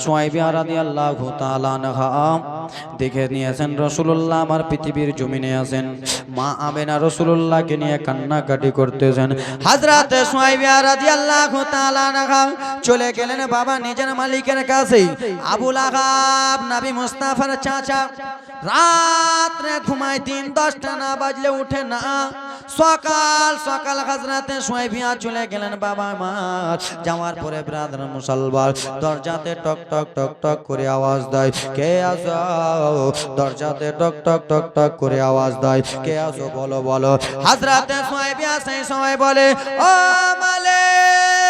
সুয়াইবা রাদিয়াল্লাহু তাআলা আনহা দেখে নিয়েছেন রাসূলুল্লাহ আমার পৃথিবীর জমিনে আছেন, মা আমেনা রাসূলুল্লাহকে নিয়ে কান্নাকাটি করতেছেন। হযরত সুয়াইবা রাদিয়াল্লাহু তাআলা আনহা চলে গেলেন বাবা নিজের মালিকের কাছে। আবু লাহাব নবী মুস্তাফার চাচা রাতে ঘুমায় 10টা না বাজলে উঠে না। সকাল সকাল হযরত সুয়াইবা চলে গেলেন বাবা আমার। যাওয়ার পরে ব্রাদার মুসলমান দরজাতে টক টক টক টক করে আওয়াজ দেয়, কে আসো? দরজাতে টক টক টক টক করে আওয়াজ দেয়, কে আসো বলো বলো। হযরত সুয়াইবা সেই সময় বলে, ও মালিক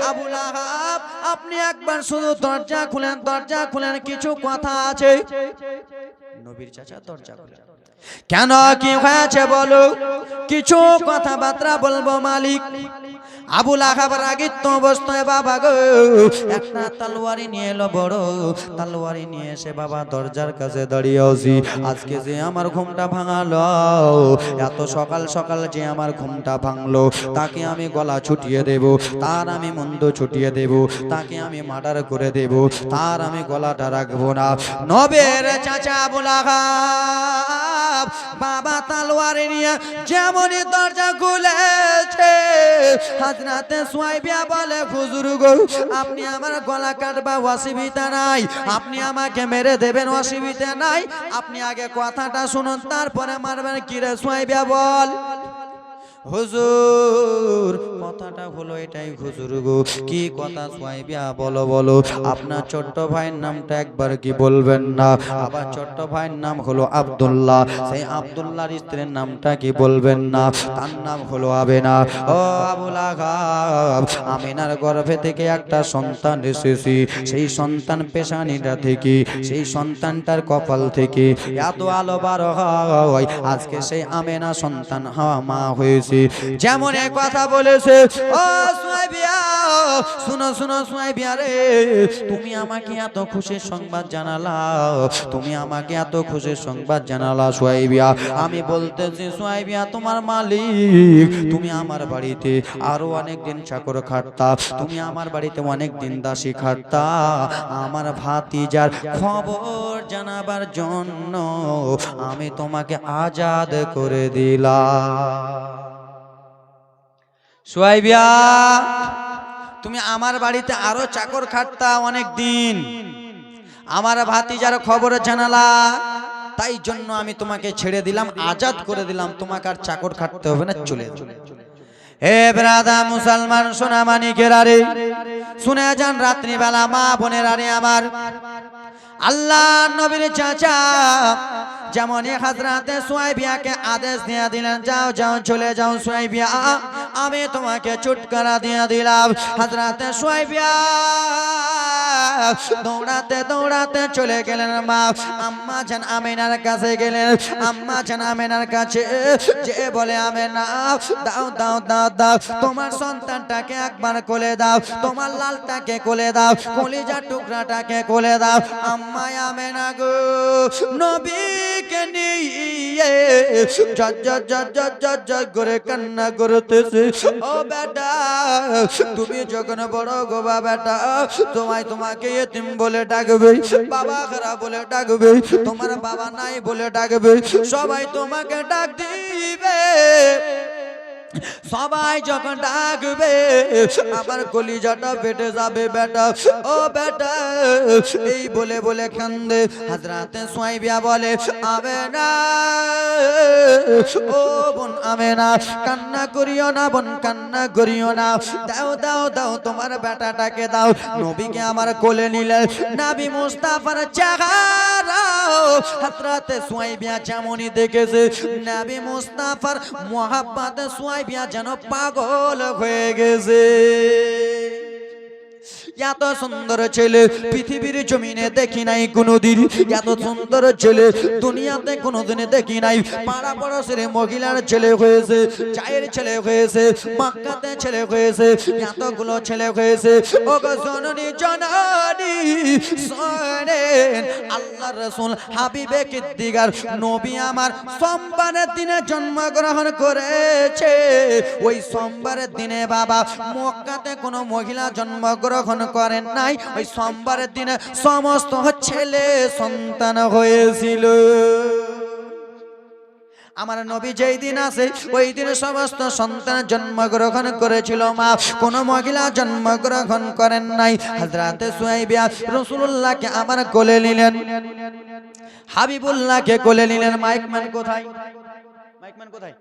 আবু লাহাব, আপনি একবার শুধু দরজা খুলেন, কিছু কথা আছে। নবীর চাচা দরজা খুলে, কেন কি হয়েছে বলো? কিছু কথাবার্তা বলবো মালিক। আবু লাহাব রাগিত অবস্থায় বাবা গো একটা তলোয়ারি নিয়ে এলো, বড় তলোয়ারি নিয়ে এসে বাবা দরজার কাছে দাঁড়িয়ে আছি। আজকে যে আমার ঘুমটা ভাঙালো, এত সকাল সকাল যে আমার ঘুমটা ভাঙলো, তাকে আমি গলা ছুটিয়ে দেব, তার আমি মুন্ড ছুটিয়ে দেব, তাকে আমি মার্ডার করে দেব, তার আমি গলাটা রাখবো না। নবীর চাচা আবু লাহাব বাবা তলোয়ারি নিয়ে যেমনই দরজা খুলেছে, হযরত সুয়াইবা বলে, হুজুর গো আপনি আমার গলা কাটবা অসুবিধা নাই, আপনি আমাকে মেরে দেবেন অসুবিধা নাই, আপনি আগে কথাটা শুনুন তারপরে মারবেন। কি রে সুয়াইবা বল। হুজুর কথাটা হলো এটাই হুজুর গো। কি কথা সুয়াইবা বলো বলো। আপনার ছোট্ট ভাইয়ের নামটা একবার কি বলবেন না? আবার ছোট্ট ভাইয়ের নাম হলো আব্দুল্লাহ, সেই আব্দুল্লাহর স্ত্রীর নামটা কি বলবেন না? তার নাম হলো আমেনা। ও আবু লাহাব, আমেনার গর্ভে থেকে একটা সন্তান এসেছে, সেই সন্তান পেশানিটা থেকে, সেই সন্তানটার কপাল থেকে এত আলো বার হয়, আজকে সেই আমেনা সন্তান হওয়া মা হয়েছে। যেমন এক কথা বলেছে, ও সুয়াইবা শুনো শুনো সুয়াইবা রে, তুমি আমাকে এত খুশির সংবাদ জানালা, তুমি আমাকে এত খুশির সংবাদ জানালা সুয়াইবা। আমি বলতেছি সুয়াইবা তোমার মালিক, তুমি আমার বাড়িতে আরো অনেক দিন চাকর খাটতা, তুমি আমার বাড়িতে অনেক দিন দাসী খাটতা, আমার ভাতিজার খবর জানাবার জন্য আমি তোমাকে আজাদ করে দিলাম। সুয়াইবা তুমি আমার বাড়িতে আরো চাকর খাটতা অনেক দিন, আমার ভাতিজার খবর জানালা, তাই জন্য আমি তোমাকে ছেড়ে দিলাম, আজাদ করে দিলাম, তোমাকে আর চাকর খাটতে হবে না, চলে চলে। হে ব্রাদার মুসলমান সোনা মানিকেরা রে, শুনে যান রাত্রিবেলা মা বোনেরা রে আমার, আল্লাহ নবীর চাচা যেমন হযরত সুয়াইবাকে আদেশ দিয়ে দিলেন, যাও যাও চলে যাও সুয়াইবা, আমি তোমাকে ছুটকারা দিয়ে দিলাম। হযরত সুয়াইবা দৌড়াতে দৌড়াতে চলে গেলেন মা আম্মা জান আমেনার কাছে গেলেন। আম্মা জান আমেনার কাছে যে বলে, আমেনা দাও দাও দাও দাও তোমার সন্তানটাকে একবার কোলে দাও, তোমার লালটাকে কোলে দাও, কলিজার টুকরাটাকে কোলে দাও। আম্মা আমেনা গো নবীকে নিয়ে জজ জজ জজ জজ করে কান্না করতেছে। ও বেটা তুমি যখন বড় গোবা বেটা, তোমাকে এতিম বলে ডাকবে, বাবা খারাপ বলে ডাকবে, তোমার বাবা নাই বলে ডাকবে, সবাই তোমাকে ডাক দিবে। সবাই যখন ডাকবে আমার কলিজাটা ফেটে যাবে বেটা, ও বেটা এই বলে বলে কান্দে। হযরত সুয়াইবা বলে, আমেনা ও বোন আমেনা কান্না করিও না বোন, কান্না করিও না, দাও দাও দাও তোমার বেটাটাকে দাও। নবীকে আমার কোলে নিলে নবী মুস্তাফার চেহারা হযরত সুয়াইবা যেমনই দেখেছে, নবী মুস্তাফার মুহাব্বতে সুয়াইবা যেন পাগল হয়ে গেছে। এত সুন্দর ছেলে পৃথিবীর জমিনে দেখি নাই কোনদিন, এত সুন্দর ছেলে দুনিয়াতে কোনদিন দেখি নাই। পাড়া পড়শের মহিলার ছেলে হয়েছে, চায়ের ছেলে হয়েছে, মক্কাতে ছেলে হয়েছে, এতগুলো ছেলে হয়েছে। ও গো জননী জননী শোনেন, আল্লাহ রাসূল হাবিবে কিদ্দিগার নবী আমার সোমবারের দিনে জন্মগ্রহণ করেছে। ওই সোমবারের দিনে বাবা মক্কাতে কোনো মহিলা জন্মগ্রহণ করেন নাই। ওই সোমবারের দিনে সমস্ত ছেলে সন্তান হয়েছিল। আমার নবী যেই দিন আছে ওই দিনে সমস্ত সন্তান জন্মগ্রহণ করেছিল। মা কোন মহিলা জন্মগ্রহণ করেন নাই। হযরতে সুহাইবা রাসূলুল্লাহকে আমার কোলে নিলেন, হাবিবুল্লাহকে কোলে নিলেন। মাইকম্যান কোথায়? মাইকম্যান কোথায়?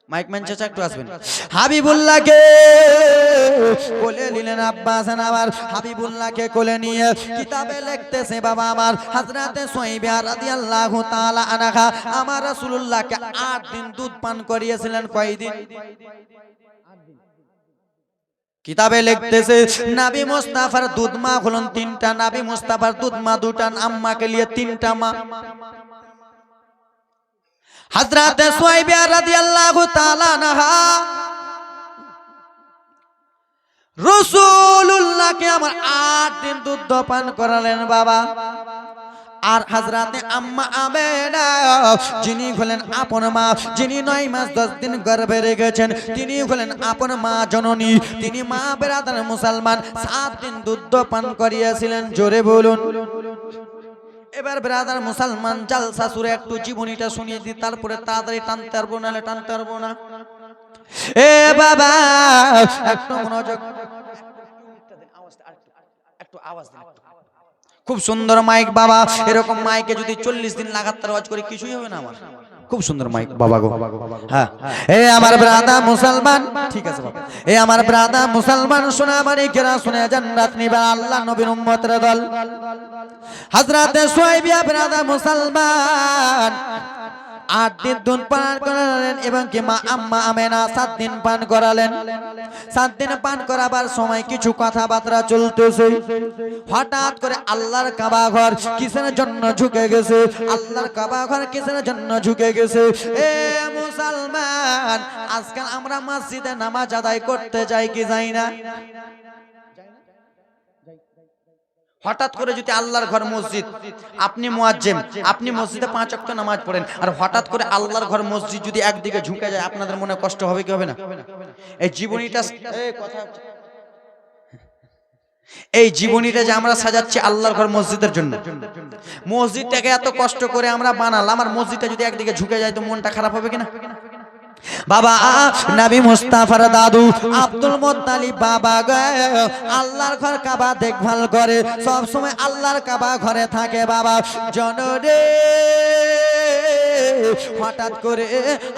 মাইকম্যান চাচা একটু আসবেন। হাবিবুল্লাহকে কোলে নিলেন আব্বাস আমার। হাবিবুল্লাহকে কোলে নিয়ে কিতাবে লিখতেছে বাবা আমার হযরতে সুহাইবা রাদিয়াল্লাহু তাআলা আনহা আমার রাসূলুল্লাহকে 8 দিন দুধ পান করিয়েছিলেন। কয়দিন? কিতাবে লিখতেছে নবী মুস্তাফার দুধ মা হলেন 3টা, নবী মুস্তাফার দুধ মা 2টা, আম্মাকে নিয়ে 3টা মা। হযরতে সুহাইবা রাদিয়াল্লাহু তাআলা আনহা রাসূলুল্লাহকে আমার 8 দিন দুধ পান করালেন বাবা। আর হযরতে আম্মা আমেনা যিনি হলেন আপন মা, যিনি 9 মাস 10 দিন গর্ভে রেখেছেন, তিনি হলেন আপন মা জননী। তিনি মা বেরাদার মুসলমান 7 দিন দুধ পান করিয়েছিলেন। জোরে বলুন। এবার ব্রাদার মুসলমান জালসা সুরে একটু জীবনীটা শুনিয়ে দিই, তারপরে তাড়াতাড়ি টানতে পারবো, নাহলে টানতে পারবো না। এ বাবা একটু মনোযোগ, একটু আওয়াজ দিন। খুব সুন্দর মাইক বাবা, এরকম মাইকে যদি 40 দিন লাগাতার আওয়াজ করি কিছুই হবে না আমার। খুব সুন্দর মাইক বাবা গো। হ্যাঁ, এ আমার ব্রাদার মুসলমান, ঠিক আছে বাবা। এ আমার ব্রাদার মুসলমান শোনা মানিকেরা শুনে যান, রাত নিবার আল্লাহ নবীর উম্মতের দল হযরতে সুহাইবা ব্রাদার মুসলমান 8 দিন দুধ পান করালেন এবং কি মা আম্মা আমেনা 7 দিন পান করালেন। 7 দিন পান করাবার সময় কিছু কথাবার্তা চলতেছে। হঠাৎ করে আল্লাহর কাবা ঘর কিসের জন্য ঝুঁকে গেছে? আল্লাহর কাবা ঘর কিসের জন্য ঝুঁকে গেছে? এ মুসলমান, আজকাল আমরা মসজিদে নামাজ আদায় করতে যাই কি যাই না? হঠাৎ করে যদি আল্লাহর ঘর মসজিদ, আপনি মুয়াজ্জিম, আপনি মসজিদে 5 ওয়াক্ত নামাজ পড়েন, আর হঠাৎ করে আল্লাহর ঘর মসজিদ যদি একদিকে ঝুঁকে যায়, আপনাদের মনে কষ্ট হবে কি হবে না? এই জীবনীটা যে আমরা সাজাচ্ছি আল্লাহর ঘর মসজিদের জন্য, মসজিদটাকে এত কষ্ট করে আমরা বানালাম, আর মসজিদটা যদি একদিকে ঝুঁকে যায় তো মনটা খারাপ হবে কিনা? বাবা নবী মুস্তাফার দাদু আব্দুল মুত্তালিব বাবা আল্লাহর ঘর কাবা দেখভাল করে, সব সময় আল্লাহর কাবা ঘরে থাকে বাবা। জনরে হঠাৎ করে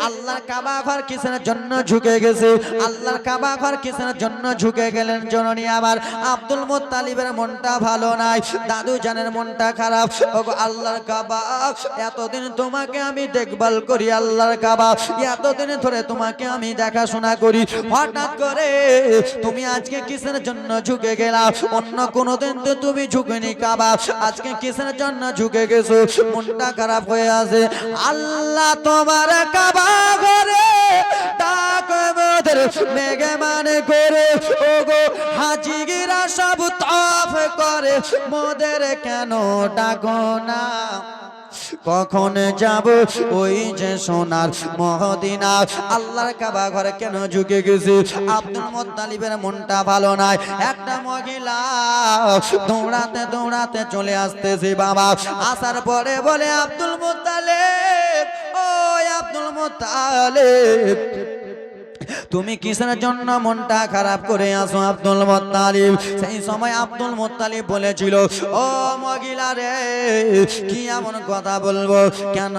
আল্লাহর কাবা ঘর কিসের জন্য ঝুঁকে গেছে? আল্লাহর কাবা ঘর কিসের জন্য ঝুঁকে গেলেন জননী আমার? আব্দুল মুত্তালিবের মনটা ভালো নাই, দাদু জানের মনটা খারাপ। ওগো আল্লাহর কাবা, এতদিন তোমাকে আমি দেখভাল করি, আল্লাহর কাবা এতদিন ধরে তোমাকে আমি দেখাশোনা করি, হঠাৎ করে তুমি আজকে কিসের জন্য ঝুঁকে গেলা? অন্য কোনোদিন তো তুমি ঝুঁকেনি কাবা, আজকে কিসের জন্য ঝুঁকে গেছো? মনটা খারাপ হয়ে আছে। আল্লাহ তোমার কাবা ঘরে ডাক মোদের মেঘমান করে, ওগো হাজিরা সব তাফ করে, মোদের কেন ডাকো না? কখন যাব ওই যে সোনার মদিনা? আল্লাহর কাবা ঘরে কেন ঝুঁকে গেছে? আব্দুল মুত্তালিবের মনটা ভালো নাই। একটা মহিলা দৌড়াতে দৌড়াতে চলে আসতেছে বাবা। আসার পরে বলে, আব্দুল মুত্তালিব, ও আব্দুল মুত্তালিব, তুমি কিসের জন্য মনটা খারাপ করে আসো আব্দুল মুত্তালিব? সেই সময় আব্দুল মুত্তালিব বলেছিল, ও মহিলা রে, কি এমন কথা বলবো? কেন?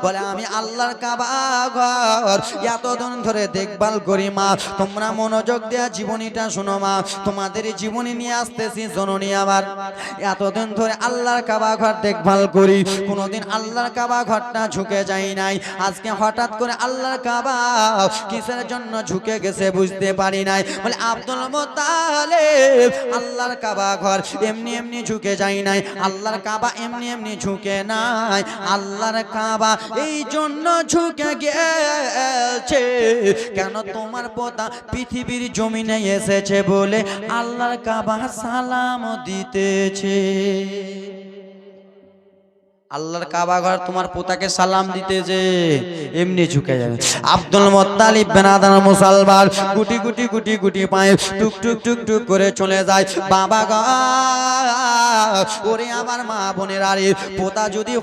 বলে, আমি আল্লাহর কাবা ঘর এতদিন ধরে দেখভাল করি মা, তোমরা মনোযোগ দেয়া জীবনীটা শোনো মা, তোমাদের জীবনী নিয়ে আসতেছি জননী আমার। এতদিন ধরে আল্লাহর কাবা ঘর দেখভাল করি, কোনোদিন আল্লাহর কাবা ঘরটা ঝুঁকে যায় নাই। আজকে হঠাৎ করে আল্লাহর কাবা কিসের জন্য ঝুঁকে গেছে বুঝতে পারি নাই। বলে আব্দুল মুত্তালিব আল্লাহর কাবা ঘর এমনি এমনি ঝুঁকে যায় নাই, আল্লাহর কাবা এমনি এমনি ঝুঁকে নাই, আল্লাহর কাবা এই জন্য ঝুঁকে গেছে কেন তোমার পোতা পৃথিবীর জমিনে এসেছে বলে আল্লাহর কাবা সালাম দিতেছে। আল্লাহর কাবা ঘর তোমার পোতাকে সালাম দিতে যে এমনি ঝুঁকে যাবে। আব্দুল মুত্তালিব বেনাদার মুসলমান গুটি গুটি গুটি গুটি পায়ে টুক টুক টুক টুক করে চলে যায়। বাবা গো ওরে আমার মা বোনের আরে পোতা যদি